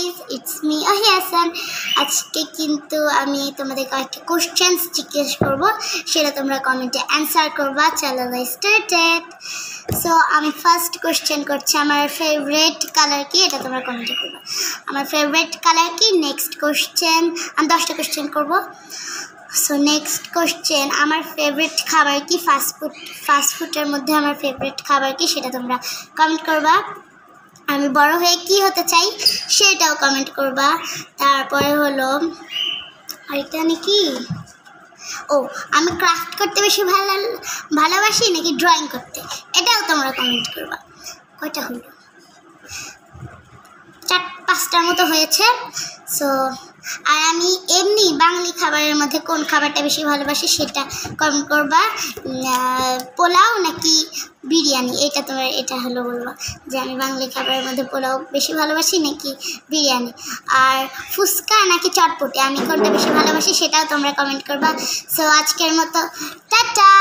Guys, it's me অহিয়াসান। আজকে কিন্তু আমি তোমাদের কয়েকটা কোশ্চেন্স জিজ্ঞেস করব, সেটা তোমরা কমেন্টে অ্যান্সার করবা। চলো স্টার্টেড। সো আমি ফার্স্ট কোশ্চেন করছি, আমার ফেভারিট কালার কি, এটা তোমরা কমেন্টে করবা। আমার ফেভারিট কালার কি। নেক্সট কোশ্চেন, আমি 10টা কোশ্চেন করব। সো নেক্সট কোশ্চেন, আমার ফেভারিট খাবার কি। ফাস্টফুডের মধ্যে আমার ফেভারিট খাবার কি, সেটা তোমরা কমেন্ট করবা। আমি বড় হয়ে কি হতে চাই, সেটাও কমেন্ট করবা। তারপরে হলো আরেকটা নাকি, আমি ক্রাফট করতে বেশি ভালোবাসি নাকি ড্রয়িং করতে, এটাও তোমরা কমেন্ট করবা। কয়টা হলো? 4-5টার মতো হয়েছে। সো আর আমি এমনি বাঙালি খাবারের মধ্যে কোন খাবারটা বেশি ভালোবাসি, সেটা কমেন্ট করবা। পোলাও নাকি বিরিয়ানি, এটা হলো বলবা যে আমি বাঙালি খাবারের মধ্যে পোলাও বেশি ভালোবাসি নাকি বিরিয়ানি। আর ফুচকা নাকি চটপটি, আমি কোনটা বেশি ভালোবাসি, সেটাও তোমরা কমেন্ট করবা। সো আজকের মতো টাটা।